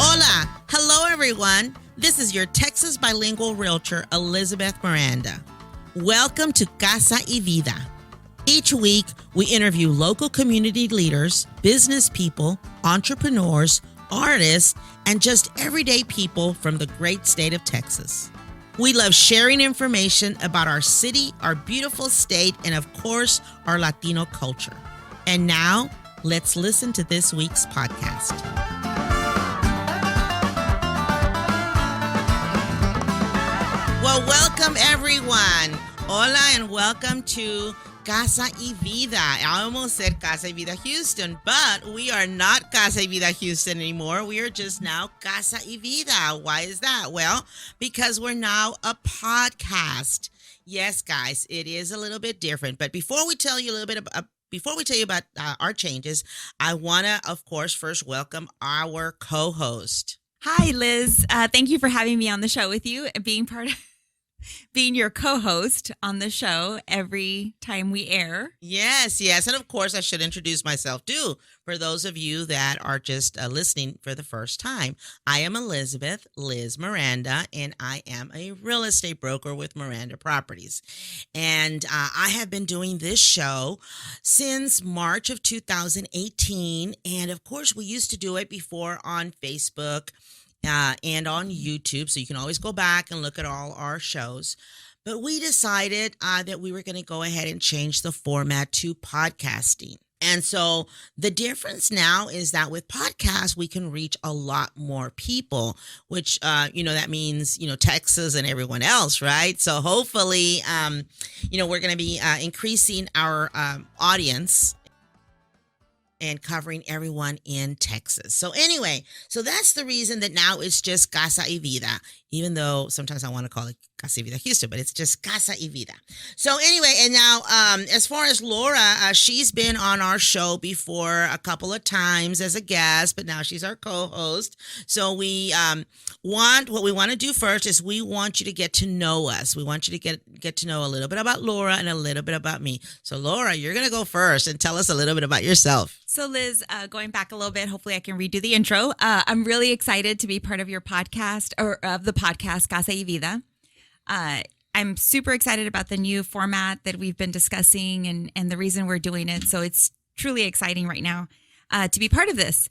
Hola! Hello, everyone. This is your Texas bilingual realtor, Elizabeth Miranda. Welcome to Casa Y Vida. Each week, we interview local community leaders, business people, entrepreneurs, artists, and just everyday people from the great state of Texas. We love sharing information about our city, our beautiful state, and of course, our Latino culture. And now, let's listen to this week's podcast. Well, welcome everyone. Hola and welcome to Casa Y Vida. I almost said Casa Y Vida Houston, but we are not Casa Y Vida Houston anymore. We are just now Casa Y Vida. Why is that? Well, because we're now a podcast. Yes, guys, it is a little bit different. But before we tell you about our changes, I want to, of course, first welcome our co-host. Hi, Liz. Thank you for having me on the show with you and being your co-host on the show every time we air. Yes. And of course, I should introduce myself too, for those of you that are just listening for the first time. I am Elizabeth, Liz Miranda, and I am a real estate broker with Miranda Properties. And I have been doing this show since March of 2018. And of course, we used to do it before on Facebook and on YouTube, so you can always go back and look at all our shows. But we decided that we were going to go ahead and change the format to podcasting. And so the difference now is that with podcasts, we can reach a lot more people, which, that means, Texas and everyone else, right? So hopefully, we're going to be increasing our audience and covering everyone in Texas. So anyway, that's the reason that now it's just Casa Y Vida, even though sometimes I want to call it Casa Y Vida Houston, but it's just Casa Y Vida. So anyway, and now as far as Laura, she's been on our show before a couple of times as a guest, but now she's our co-host. So what we want to do first is we want you to get to know us. We want you to get to know a little bit about Laura and a little bit about me. So Laura, you're going to go first and tell us a little bit about yourself. So Liz, going back a little bit, hopefully I can redo the intro. I'm really excited to be part of your podcast, or of the podcast Casa Y Vida. I'm super excited about the new format that we've been discussing and the reason we're doing it. So it's truly exciting right now to be part of this.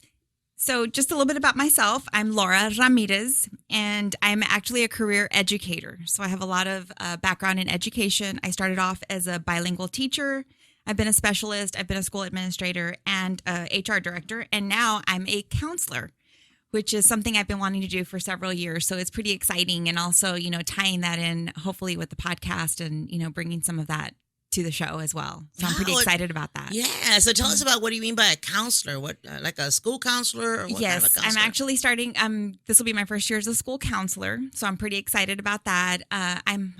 So just a little bit about myself. I'm Laura Ramirez, and I'm actually a career educator. So I have a lot of background in education. I started off as a bilingual teacher. I've been a specialist. I've been a school administrator and a HR director. And now I'm a counselor, which is something I've been wanting to do for several years. So it's pretty exciting. And also, tying that in hopefully with the podcast and, bringing some of that to the show as well. So I'm pretty excited about that. Yeah. So tell us about, what do you mean by a counselor? What, like a school counselor? Or what yes, kind of a counselor? I'm actually starting. This will be my first year as a school counselor. So I'm pretty excited about that. I'm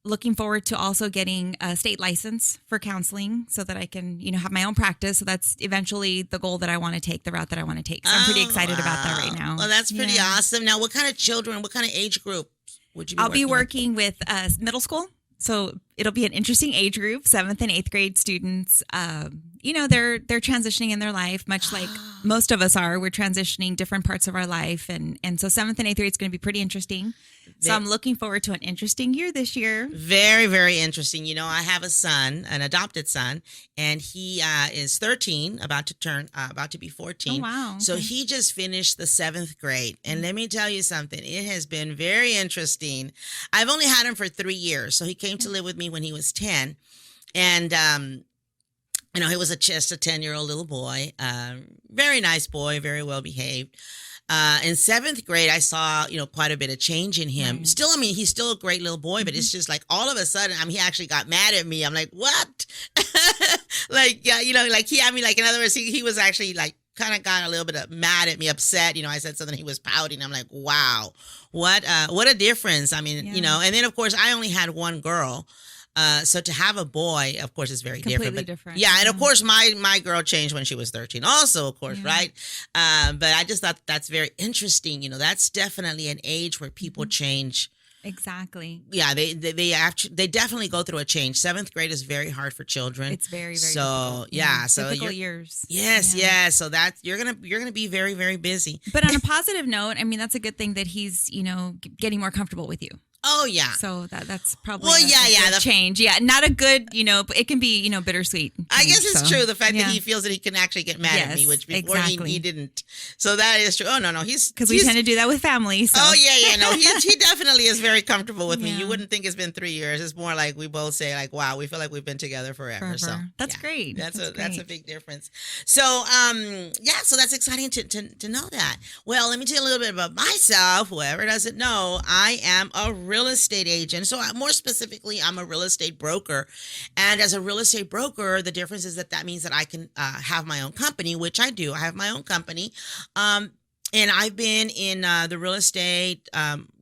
looking forward to also getting a state license for counseling so that I can, have my own practice. So that's eventually the goal that I want to take, the route that I want to take. So I'm pretty excited about that right now. Well, that's pretty awesome. Now, what kind of children, what kind of age group would you be I'll be working with middle school. So it'll be an interesting age group, 7th and 8th grade students. They're transitioning in their life, much like most of us are. We're transitioning different parts of our life. And so 7th and 8th grade is going to be pretty interesting. So I'm looking forward to an interesting year this year. Very, very interesting. I have a son, an adopted son, and he is 13, about to be 14. Oh, wow. So he just finished the 7th grade. And let me tell you something. It has been very interesting. I've only had him for 3 years. So he came to live with me when he was 10. And, he was just a 10-year-old little boy. Very nice boy, very well behaved. In 7th grade, I saw, quite a bit of change in him. Right. Still, he's still a great little boy, but it's just like all of a sudden, he actually got mad at me. I'm like, what? In other words, he was actually like, kind of got a little bit mad at me, upset. I said something, he was pouting. I'm like, wow, what a difference. And then of course, I only had one girl. So to have a boy, of course, is very completely different. Yeah, and of course, my girl changed when she was 13 also, of course, right? But I just thought that's very interesting. That's definitely an age where people change Exactly. Yeah, they definitely go through a change. 7th grade is very hard for children. It's very, very so difficult. yeah. So difficult years. Yes, Yeah. yes. So that you're gonna be very, very busy. But on a positive note, I mean, that's a good thing that he's, getting more comfortable with you. Oh yeah. So that's probably Well, a good the change. Yeah, not a good, but it can be, bittersweet. I guess it's true. The fact yeah. that he feels that he can actually get mad at me, which before exactly. he didn't. So that is true. Oh no, he's because we tend to do that with family. So. Oh yeah. No, he definitely is very comfortable with me. Yeah. You wouldn't think it's been 3 years. It's more like we both say like, wow, we feel like we've been together forever. So that's great. That's a big difference. So so that's exciting to know that. Well, let me tell you a little bit about myself. Whoever doesn't know, I am a real estate agent. So more specifically, I'm a real estate broker. And as a real estate broker, the difference is that means that I can have my own company, which I do. I have my own company. And I've been in the real estate,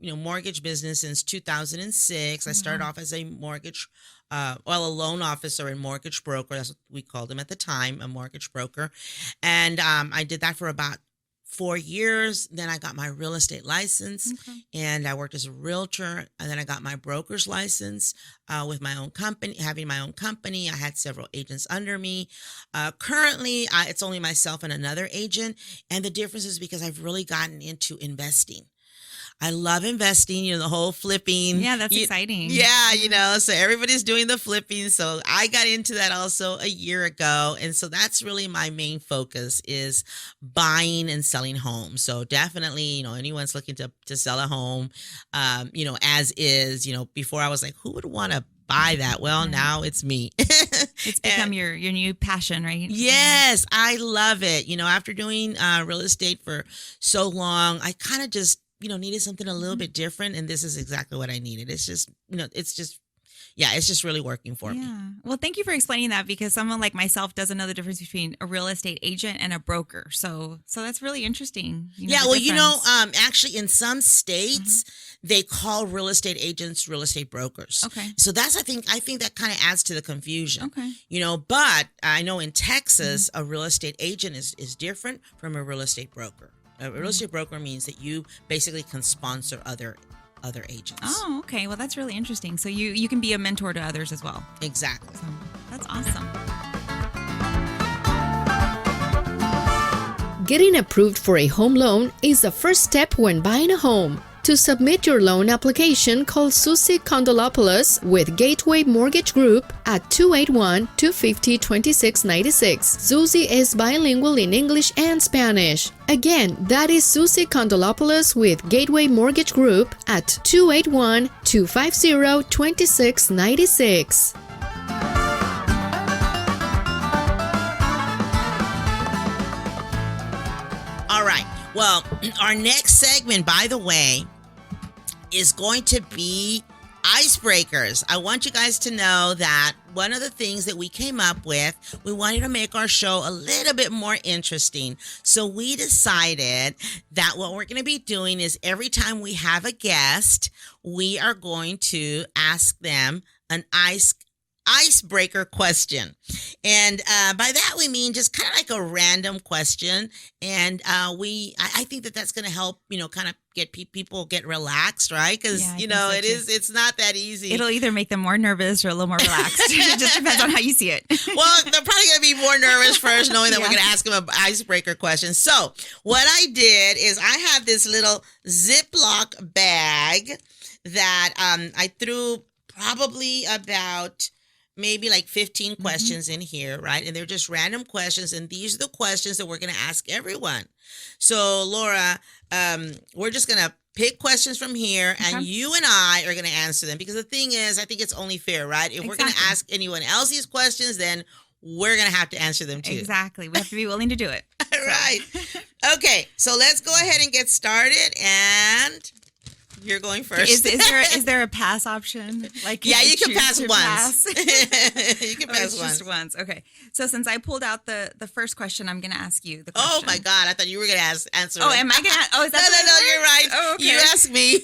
mortgage business since 2006. I started off as a mortgage, a loan officer and mortgage broker. That's what we called them at the time, a mortgage broker. And I did that for about 4 years. Then I got my real estate license and I worked as a realtor. And then I got my broker's license with my own company, having my own company. I had several agents under me. Currently, it's only myself and another agent. And the difference is because I've really gotten into investing. I love investing, the whole flipping. Yeah, that's exciting. Yeah, so everybody's doing the flipping. So I got into that also a year ago. And so that's really my main focus is buying and selling homes. So definitely, anyone's looking to sell a home, as is, before I was like, who would want to buy that? Well, now it's me. It's become your new passion, right? Yes, I love it. After doing real estate for so long, I kind of just needed something a little bit different. And this is exactly what I needed. It's just, it's just really working for me. Well, thank you for explaining that because someone like myself doesn't know the difference between a real estate agent and a broker. So that's really interesting. Actually in some states, they call real estate agents real estate brokers. Okay. So that's, I think that kind of adds to the confusion. Okay. But I know in Texas, a real estate agent is different from a real estate broker. A real estate broker means that you basically can sponsor other agents. Oh, okay. Well, that's really interesting. So you can be a mentor to others as well. Exactly. So that's awesome. Getting approved for a home loan is the first step when buying a home. To submit your loan application, call Susie Kondolopoulos with Gateway Mortgage Group at 281-250-2696. Susie is bilingual in English and Spanish. Again, that is Susie Kondolopoulos with Gateway Mortgage Group at 281-250-2696. All right. Well, our next segment, by the way, is going to be icebreakers. I want you guys to know that one of the things that we came up with, we wanted to make our show a little bit more interesting. So we decided that what we're going to be doing is every time we have a guest, we are going to ask them an icebreaker question. And by that we mean just kind of like a random question. And I think that that's going to help, kind of get people get relaxed, right? Because, it's not that easy. It'll either make them more nervous or a little more relaxed. It just depends on how you see it. Well, they're probably going to be more nervous first knowing that we're going to ask them an icebreaker question. So what I did is I have this little Ziploc bag that I threw probably about maybe like 15 questions in here, right? And they're just random questions. And these are the questions that we're going to ask everyone. So, Laura, we're just going to pick questions from here and you and I are going to answer them. Because the thing is, I think it's only fair, right? If we're going to ask anyone else these questions, then we're going to have to answer them too. Exactly. We have to be willing to do it. Right. Okay. So let's go ahead and get started. And you're going first. Is there a pass option? Like you can pass once. You can pass once. Just once. Okay. So since I pulled out the first question, I'm going to ask you the question. Oh my God! I thought you were going to answer. Oh, am I going to? Oh, is that? No. You're right. Oh, okay. You asked me.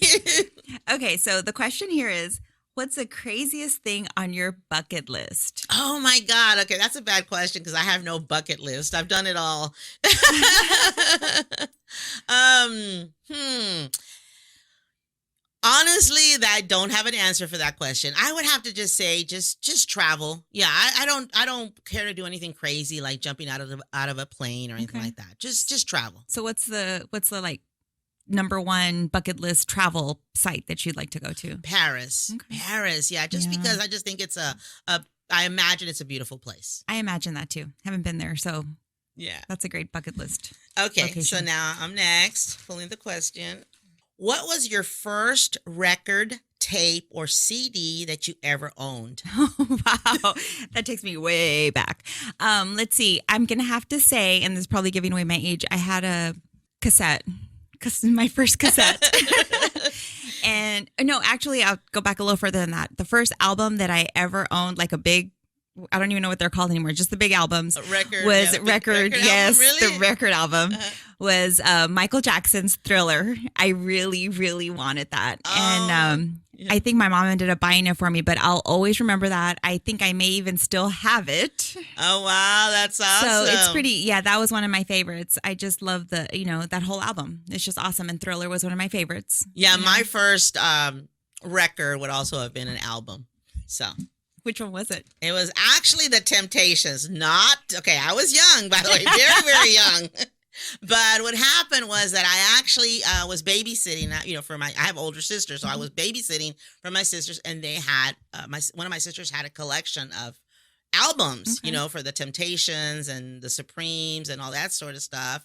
Okay. So the question here is, what's the craziest thing on your bucket list? Oh my God. Okay, that's a bad question because I have no bucket list. I've done it all. Honestly, I don't have an answer for that question. I would have to just say, just travel. Yeah, I don't care to do anything crazy like jumping out of a plane or anything like that. Just travel. So what's the like number one bucket list travel site that you'd like to go to? Paris. Okay. Paris. Yeah, because I just think it's I imagine it's a beautiful place. I imagine that too. Haven't been there, so yeah, that's a great bucket list. Okay, location. So now I'm next. Pulling the question. What was your first record, tape, or CD that you ever owned? Oh, wow. That takes me way back. Let's see. I'm going to have to say, and this is probably giving away my age, I had a cassette. My first cassette. And no, actually, I'll go back a little further than that. The first album that I ever owned, like a big, I don't even know what they're called anymore, just the big albums. Record. Yes, really? the record album was Michael Jackson's Thriller. I really, really wanted that. And I think my mom ended up buying it for me, but I'll always remember that. I think I may even still have it. Oh, wow. That's awesome. So it's pretty, that was one of my favorites. I just love that whole album. It's just awesome. And Thriller was one of my favorites. Yeah, my first record would also have been an album. So. Which one was it? It was actually The Temptations. I was young, by the way, very, very young. But what happened was that I actually was babysitting, I have older sisters, so I was babysitting for my sisters, and they had, one of my sisters had a collection of albums, for The Temptations and the Supremes and all that sort of stuff.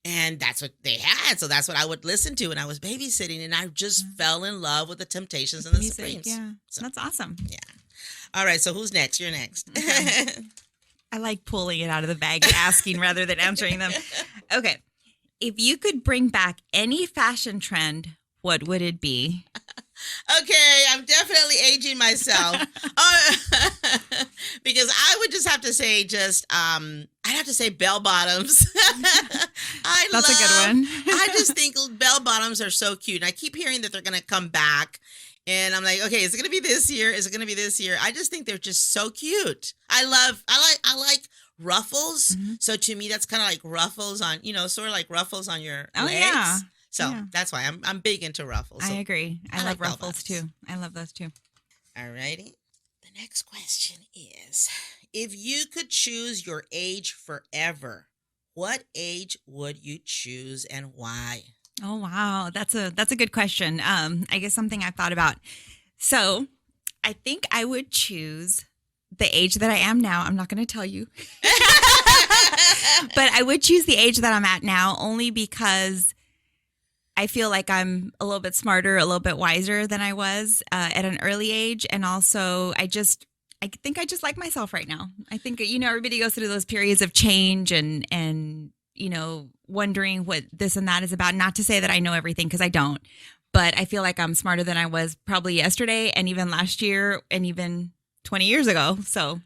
And that's what they had. So that's what I would listen to when I was babysitting. And I just fell in love with The Temptations and the music, Supremes. Yeah, so, that's awesome. Yeah. All right, so who's next? You're next. Okay. I like pulling it out of the bag and asking rather than answering them. Okay. If you could bring back any fashion trend, what would it be? Okay, I'm definitely aging myself. Because I would just have to say I'd have to say bell bottoms. That's a good one. I just think bell bottoms are so cute. And I keep hearing that they're going to come back. And I'm like, okay, is it going to be this year? Is it going to be this year? I just think they're just so cute. I like ruffles. Mm-hmm. So to me, that's kind of like ruffles on, sort of like ruffles on your legs. Yeah. So that's why I'm big into ruffles. So I agree. I love ruffles too. I love those too. All righty. The next question is, if you could choose your age forever, what age would you choose and why? Oh, wow. That's a good question. I guess something I've thought about. So I think I would choose the age that I am now. I'm not going to tell you. But I would choose the age that I'm at now only because I feel like I'm a little bit smarter, a little bit wiser than I was at an early age. And also I think I just like myself right now. I think, everybody goes through those periods of change and wondering what this and that is about. Not to say that I know everything, because I don't, but I feel like I'm smarter than I was probably yesterday and even last year and even 20 years ago. So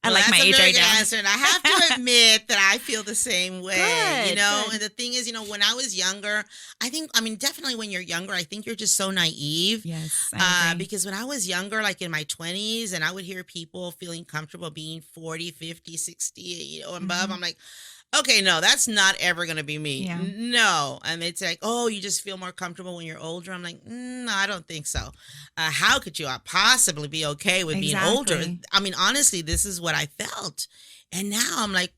I like my age right now. Answer, and I have to admit that I feel the same way. Good. And the thing is, when I was younger, definitely when you're younger, I think you're just so naive. Yes, I agree. Because when I was younger, like in my 20s, and I would hear people feeling comfortable being 40, 50, 60, and above, I'm like, okay, no, that's not ever going to be me. Yeah. No. And it's like, oh, you just feel more comfortable when you're older. I'm like, no, I don't think so. How could you possibly be okay with being older? Honestly, this is what I felt. And now I'm like,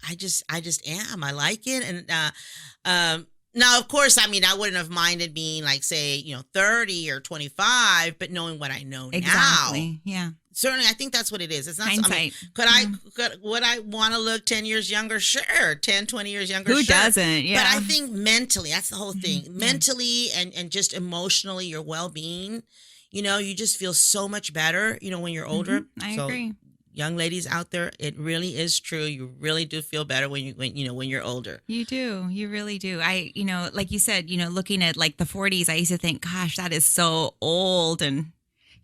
I just am. I like it. And now, of course, I wouldn't have minded being like, say, 30 or 25, but knowing what I know now. Yeah. Certainly, I think that's what it is. It's not hindsight. Would I want to look 10 years younger? Sure. 10, 20 years younger. Who sure. doesn't? Yeah. But I think mentally, that's the whole thing. Mm-hmm. Mentally and just emotionally, your well-being, you just feel so much better, when you're older. I agree. Young ladies out there, it really is true. You really do feel better when you're older. You do. You really do. I, like you said, looking at like the 40s, I used to think, gosh, that is so old. And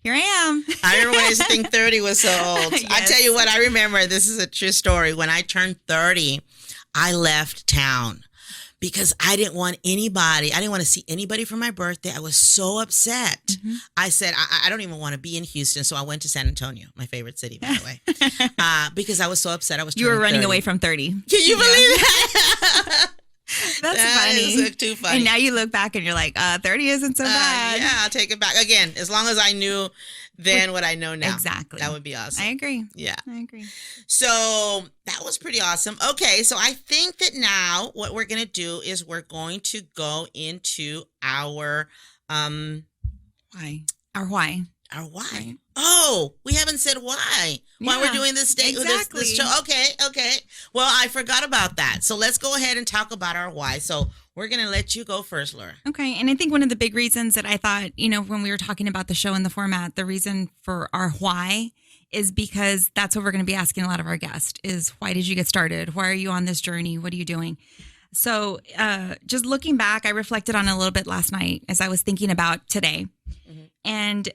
here I am. I remember when I used to think 30 was so old. Yes. I tell you what, I remember, this is a true story. When I turned 30, I left town because I didn't want to see anybody for my birthday. I was so upset. Mm-hmm. I said, I don't even want to be in Houston. So I went to San Antonio, my favorite city, by the way, because I was so upset. You were running 30. Away from 30. Can you believe that? That's That funny. is too funny. And now you look back and you're like, 30 isn't so bad. Yeah, I'll take it back. Again, as long as I knew then what I know now. Exactly. That would be awesome. I agree. Yeah. I agree. So that was pretty awesome. Okay, so I think that now what we're going to do is we're going to go into our Why? Our why. our why. Right. Oh, we haven't said why Yeah, we're doing this day. exactly. This show. Okay. Well, I forgot about that. So let's go ahead and talk about our why. So we're going to let you go first, Laura. Okay. And I think one of the big reasons that I thought, when we were talking about the show and the format, the reason for our why is because that's what we're going to be asking a lot of our guests is why did you get started? Why are you on this journey? What are you doing? So just looking back, I reflected on it a little bit last night as I was thinking about today. Mm-hmm. And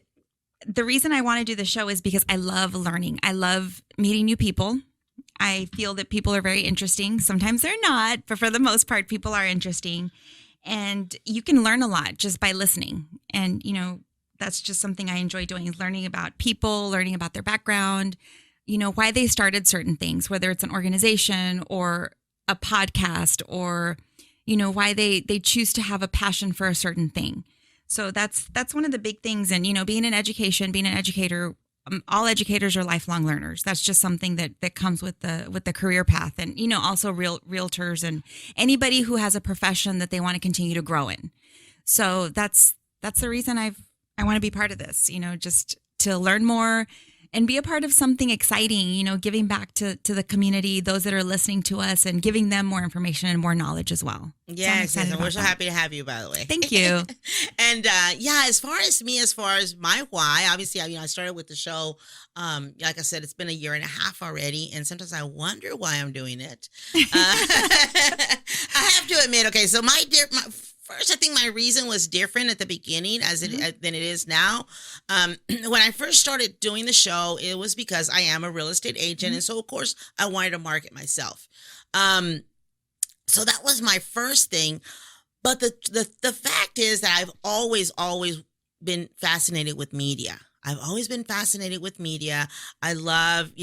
the reason I want to do the show is because I love learning. I love meeting new people. I feel that people are very interesting. Sometimes they're not, but for the most part, people are interesting. And you can learn a lot just by listening. And, that's just something I enjoy doing, learning about people, learning about their background, why they started certain things, whether it's an organization or a podcast or, why they choose to have a passion for a certain thing. So that's one of the big things. And, being in education, being an educator, all educators are lifelong learners. That's just something that comes with the career path. And, also realtors and anybody who has a profession that they want to continue to grow in. So that's the reason I want to be part of this, just to learn more and be a part of something exciting, giving back to the community, those that are listening to us and giving them more information and more knowledge as well. Yes, so we're so happy to have you, by the way. Thank you. And as far as my why, obviously, I started with the show. Like I said, it's been 1.5 years already, and sometimes I wonder why I'm doing it. I have to admit, okay, so first, I think my reason was different at the beginning than it is now. When I first started doing the show, it was because I am a real estate agent. And so, of course, I wanted to market myself. So that was my first thing. But the fact is that I've always been fascinated with media. I've always been fascinated with media. I love,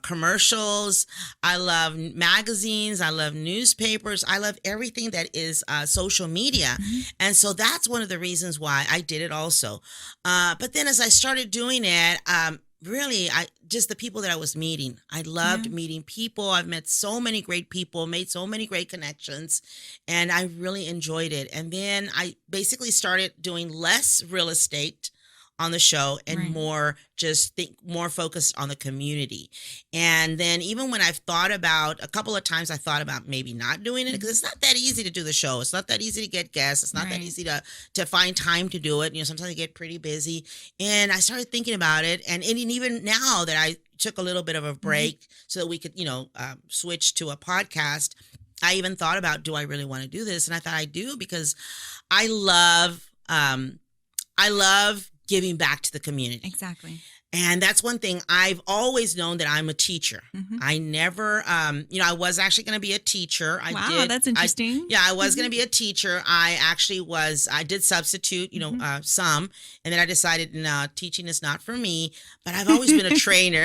commercials. I love magazines. I love newspapers. I love everything that is social media. Mm-hmm. And so that's one of the reasons why I did it also. But then as I started doing it, really, just the people that I was meeting. I loved meeting people. I've met so many great people, made so many great connections, and I really enjoyed it. And then I basically started doing less real estate on the show and more focused on the community. And then even when I've thought about, a couple of times I thought about maybe not doing it because it's not that easy to do the show. It's not that easy to get guests. It's not that easy to find time to do it. Sometimes I get pretty busy. And I started thinking about it. And even now that I took a little bit of a break so that we could, switch to a podcast, I even thought about, do I really want to do this? And I thought I do because I love giving back to the community. Exactly. And that's one thing. I've always known that I'm a teacher. Mm-hmm. I never, I was actually going to be a teacher. That's interesting. I was going to be a teacher. I did substitute, some, and then I decided, no, teaching is not for me, but I've always been a trainer,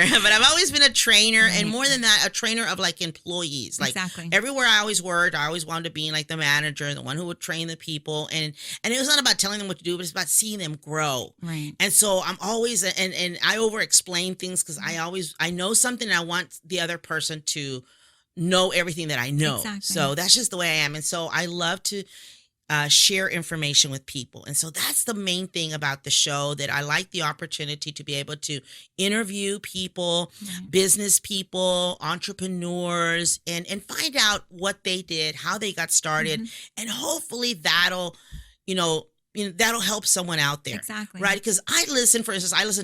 and more than that, a trainer of like employees. Like everywhere I always worked, I always wanted to be like the manager, the one who would train the people. And it was not about telling them what to do, but it's about seeing them grow. Right. And so I'm always, and I over explain things because I know something and I want the other person to know everything that I know. Exactly. So that's just the way I am. And so I love to share information with people. And so that's the main thing about the show, that I like the opportunity to be able to interview people, business people, entrepreneurs, and find out what they did, how they got started. And hopefully that'll help someone out there. Exactly. Right? Because I listen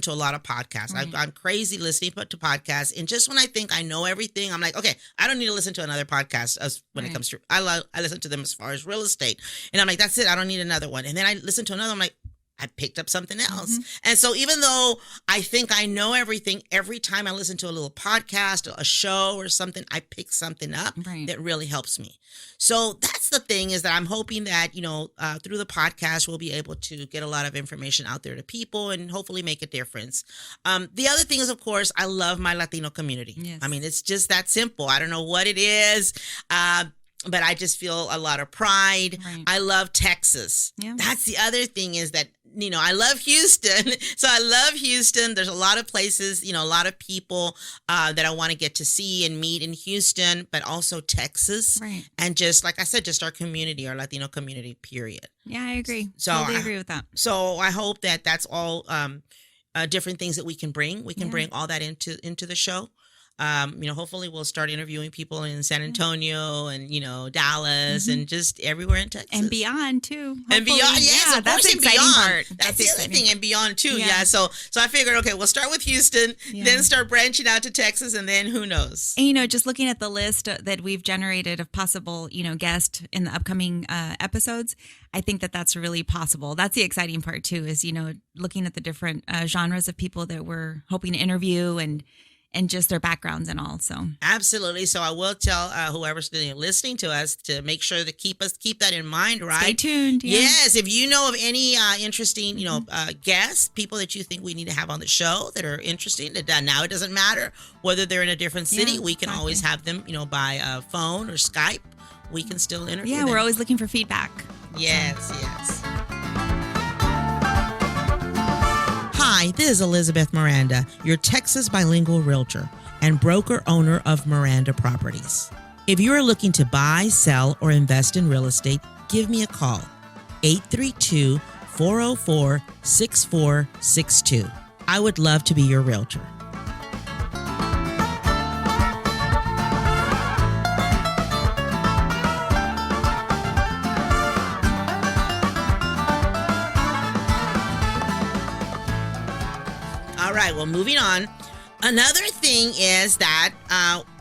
to a lot of podcasts. I'm crazy listening to podcasts. And just when I think I know everything, I'm like, okay, I don't need to listen to another podcast when it comes to, I listen to them as far as real estate. And I'm like, that's it. I don't need another one. And then I listen to another, I'm like, I picked up something else. And so even though I think I know everything, every time I listen to a little podcast or a show or something, I pick something up that really helps me. So that's the thing, is that I'm hoping that, through the podcast, we'll be able to get a lot of information out there to people and hopefully make a difference. The other thing is, of course, I love my Latino community. Yes. I mean, it's just that simple. I don't know what it is. but I just feel a lot of pride. Right. I love Texas. Yeah. That's the other thing is that, I love Houston. So I love Houston. There's a lot of places, a lot of people that I want to get to see and meet in Houston, but also Texas. Right. And just, like I said, just our community, our Latino community, period. Yeah, I agree. So Totally agree with that. So I hope that that's all different things that we can bring. We can Yeah. bring all that into the show. Hopefully we'll start interviewing people in San Antonio and, Dallas and just everywhere in Texas. And beyond too. And Hopefully. beyond, yes, Yeah, of that's course, the and exciting beyond. part. That's the other exciting thing, and beyond too. Yeah. Yeah. So I figured, okay, we'll start with Houston, Yeah. then start branching out to Texas, and then who knows? And, just looking at the list that we've generated of possible, guests in the upcoming episodes, I think that that's really possible. That's the exciting part too, is, looking at the different genres of people that we're hoping to interview and just their backgrounds and all. So Absolutely. So I will tell whoever's listening to us to make sure to keep that in mind, right? stay tuned. Yeah. Yes, if you know of any interesting, guests, people that you think we need to have on the show that are interesting, now it doesn't matter whether they're in a different city. Yeah, we can exactly. always have them, by phone or Skype. We can still interview Yeah, them. we're always looking for feedback. Yes. Hi, this is Elizabeth Miranda, your Texas bilingual realtor and broker owner of Miranda Properties. If you are looking to buy, sell, or invest in real estate, give me a call, 832-404-6462. I would love to be your realtor. All right, well, moving on. Another thing is that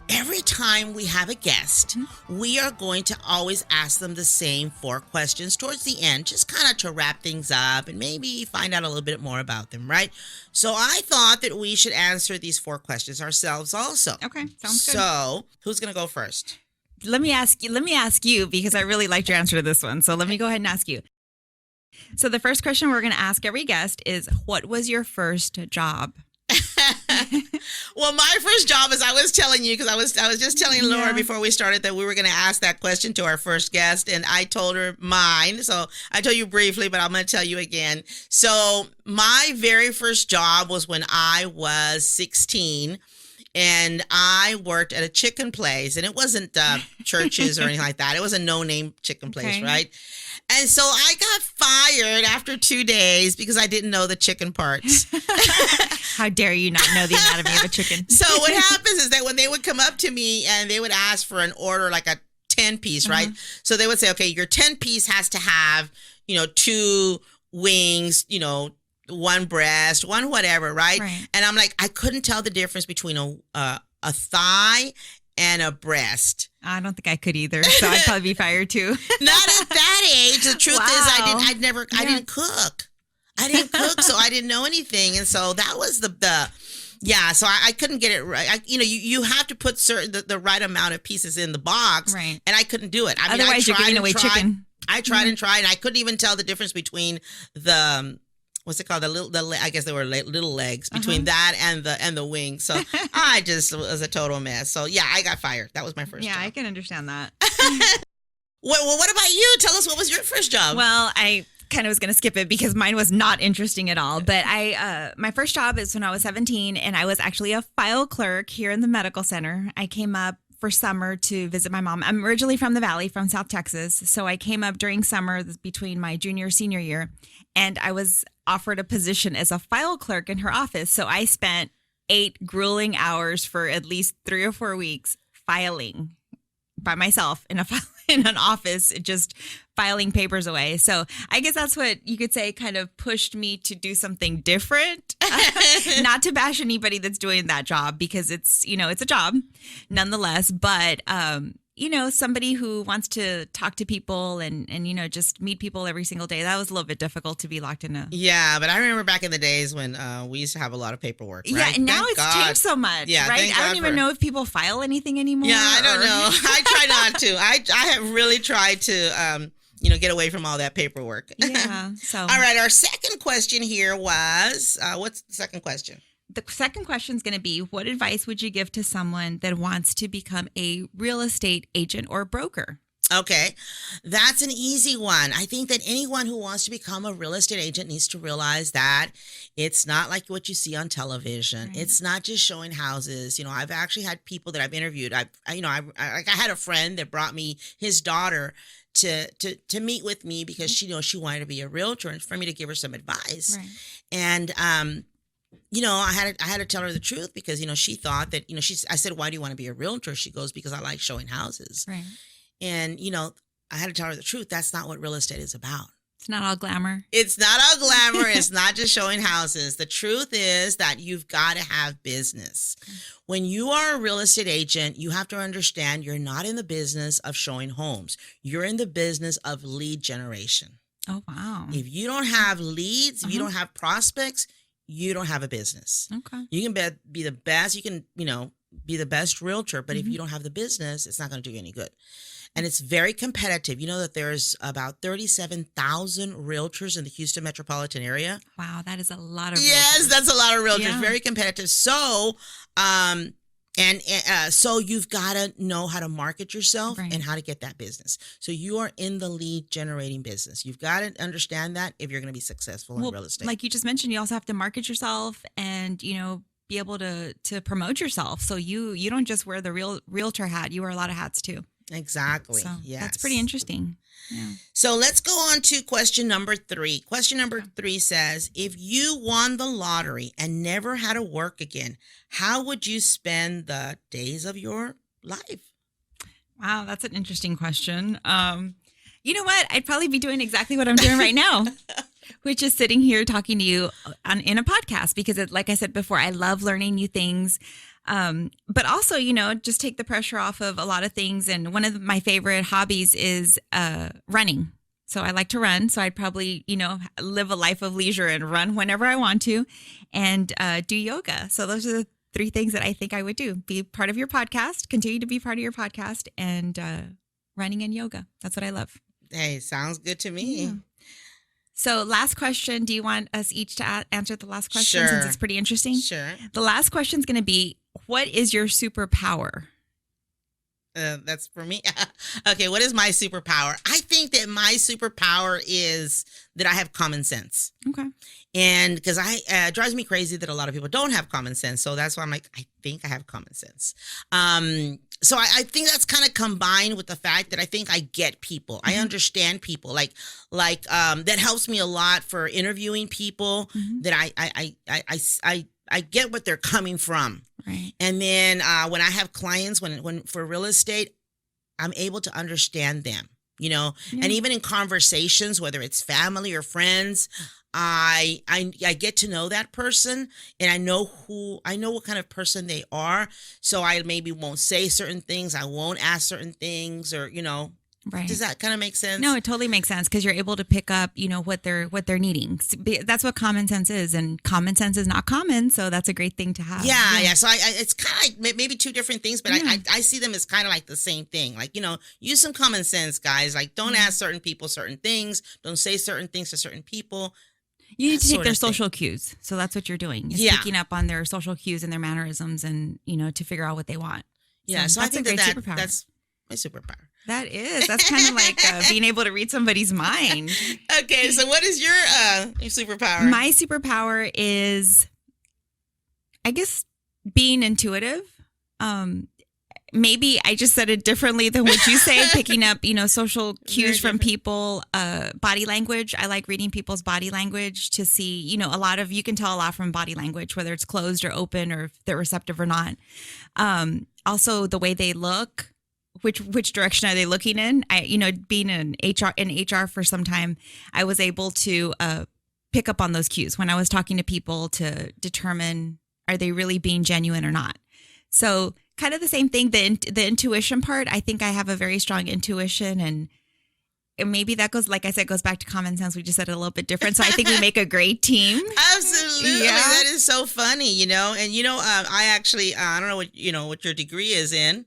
every time we have a guest, we are going to always ask them the same 4 questions towards the end, just kind of to wrap things up and maybe find out a little bit more about them, right? So I thought that we should answer these 4 questions ourselves also. Okay, sounds good. So who's going to go first? Let me ask you because I really liked your answer to this one. So let me go ahead and ask you. So the first question we're going to ask every guest is, what was your first job? Well, my first job, as I was telling you, because I was just telling Laura Yeah. before we started that we were going to ask that question to our first guest, and I told her mine. So I told you briefly, but I'm going to tell you again. So my very first job was when I was 16. And I worked at a chicken place, and it wasn't churches or anything like that. It was a no-name chicken place, Okay. right? And so I got fired after 2 days because I didn't know the chicken parts. How dare you not know the anatomy of a chicken? So what happens is that when they would come up to me and they would ask for an order, like a 10-piece, right? So they would say, okay, your 10-piece has to have, 2 wings, 1 breast, 1 whatever, right? Right. And I'm like, I couldn't tell the difference between a thigh and a breast. I don't think I could either, so I'd probably be fired too. Not at that age. The truth is, Wow. I didn't cook. I didn't cook, so I didn't know anything, and so that was so I couldn't get it right. You have to put the right amount of pieces in the box, Right. And I couldn't do it. I mean, Otherwise, you're giving away chicken. I tried and tried, and I couldn't even tell the difference between the what's it called? I guess they were little legs between that and the wing. So I just was a total mess. So yeah, I got fired. That was my first Yeah, job. I can understand that. Well, what about you? Tell us, what was your first job? Well, I kind of was going to skip it because mine was not interesting at all. But my first job is when I was 17, and I was actually a file clerk here in the medical center. I came up for summer to visit my mom. I'm originally from the Valley, from South Texas. So I came up during summer between my junior and senior year, and I was offered a position as a file clerk in her office. So I spent 8 grueling hours for at least 3 or 4 weeks filing by myself in an office, just filing papers away. So I guess that's what you could say kind of pushed me to do something different. Not to bash anybody that's doing that job, because it's a job nonetheless, but somebody who wants to talk to people and just meet people every single day, that was a little bit difficult to be locked in a. Yeah, but I remember back in the days when we used to have a lot of paperwork. Right? Yeah, and now Thank it's God. changed so much, Yeah, right? thank I don't God even for- know if people file anything anymore. Yeah, I don't or- know. I try not to. I have really tried to get away from all that paperwork. Yeah. So All right, our second question here was what's the second question? the second question is going to be, what advice would you give to someone that wants to become a real estate agent or broker? Okay, that's an easy one. I think that anyone who wants to become a real estate agent needs to realize that it's not like what you see on television. Right. It's not just showing houses. You know, I've actually had people that I've interviewed. I had a friend that brought me his daughter to meet with me because she wanted to be a realtor and for me to give her some advice. Right. And I had to tell her the truth because she thought that I said, why do you want to be a realtor? She goes, because I like showing houses. Right. And, I had to tell her the truth. That's not what real estate is about. It's not all glamour. It's not all glamour. It's not just showing houses. The truth is that you've got to have business. When you are a real estate agent, you have to understand you're not in the business of showing homes. You're in the business of lead generation. Oh, wow. If you don't have leads, if you don't have prospects, you don't have a business. Okay. You can be the best. You can, be the best realtor, but if you don't have the business, it's not going to do you any good. And it's very competitive. You know that there's about 37,000 realtors in the Houston metropolitan area. Wow, that is a lot of Yes, realtors. that's a lot of realtors. Yeah. Very competitive. So, so you've got to know how to market yourself Right. and how to get that business. So you are in the lead generating business. You've got to understand that if you're going to be successful in real estate. Like you just mentioned, you also have to market yourself and, be able to promote yourself. So you don't just wear the realtor hat. You wear a lot of hats too. Exactly. So yes. that's pretty interesting. Yeah. So let's go on to question number 3. Question number 3 says, if you won the lottery and never had to work again, how would you spend the days of your life? Wow, that's an interesting question. You know what? I'd probably be doing exactly what I'm doing right now, which is sitting here talking to you in a podcast because, like I said before, I love learning new things. But also, just take the pressure off of a lot of things. And one of my favorite hobbies is running. So I like to run. So I'd probably, live a life of leisure and run whenever I want to and do yoga. So those are the 3 things that I think I would do. Be part of your podcast, continue to be part of your podcast, and running and yoga. That's what I love. Hey, sounds good to me. Yeah. So last question. Do you want us each to answer the last question since it's pretty interesting? Sure. The last question is going to be, what is your superpower? That's for me. Okay, what is my superpower? I think that my superpower is that I have common sense. Okay. And because it drives me crazy that a lot of people don't have common sense. So that's why I'm like, I think I have common sense. So I think that's kind of combined with the fact that I think I get people. I understand people. Like that helps me a lot for interviewing people. That I get what they're coming from. Right. And then when I have clients, when for real estate, I'm able to understand them. And even in conversations, whether it's family or friends, I get to know that person and I know what kind of person they are. So I maybe won't say certain things. I won't ask certain things or, Right. Does that kind of make sense? No, it totally makes sense because you're able to pick up, what they're needing. That's what common sense is, and common sense is not common, so that's a great thing to have. Yeah. So it's kind of like maybe 2 different things, but I see them as kind of like the same thing. Like use some common sense, guys. Like don't ask certain people certain things. Don't say certain things to certain people. You need to take their social cues. So that's what you're doing. Is picking up on their social cues and their mannerisms, and to figure out what they want. Yeah. So I think that's my superpower. That's kind of like being able to read somebody's mind. Okay, so what is your superpower? My superpower is, I guess, being intuitive. Maybe I just said it differently than what you say, picking up, social cues from people, body language. I like reading people's body language to see, you can tell a lot from body language, whether it's closed or open or if they're receptive or not. Also, the way they look. Which direction are they looking in? Being in HR for some time, I was able to pick up on those cues when I was talking to people to determine, are they really being genuine or not? So kind of the same thing, the intuition part. I think I have a very strong intuition, and maybe that goes, like I said, goes back to common sense. We just said it a little bit different. So I think we make a great team. Absolutely. Yeah. That is so funny, and I actually, I don't know what your degree is in.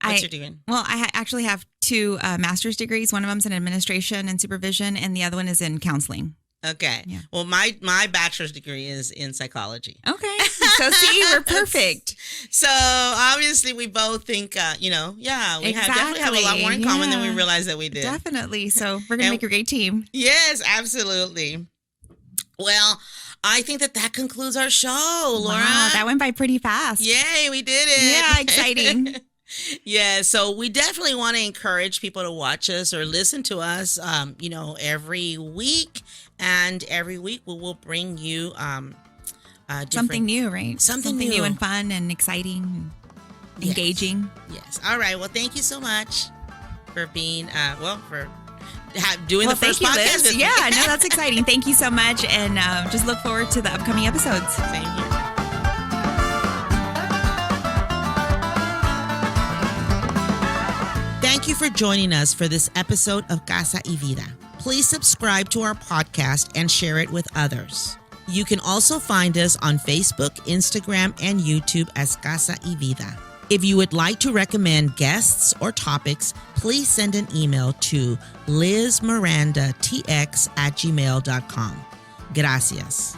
What's your degree? Well, I actually have 2 master's degrees. One of them's in administration and supervision, and the other one is in counseling. Okay. Yeah. Well, my bachelor's degree is in psychology. Okay. So see, we're perfect. So obviously we both think, we definitely have a lot more in common than we realized that we did. Definitely. So we're going to make a great team. Yes, absolutely. Well, I think that concludes our show, Laura. Wow, that went by pretty fast. Yay, we did it. Yeah, exciting. Yeah, so we definitely want to encourage people to watch us or listen to us, every week. And every week we will bring you something new, right? Something new and fun and exciting and engaging. Yes. All right. Well, thank you so much for being, doing the first podcast with me. Yeah, no, that's exciting. Thank you so much. And just look forward to the upcoming episodes. Same here. Thank you for joining us for this episode of Casa Y Vida. Please subscribe to our podcast and share it with others. You can also find us on Facebook, Instagram, and YouTube as Casa Y Vida. If you would like to recommend guests or topics, please send an email to lizmirandatx@gmail.com. Gracias.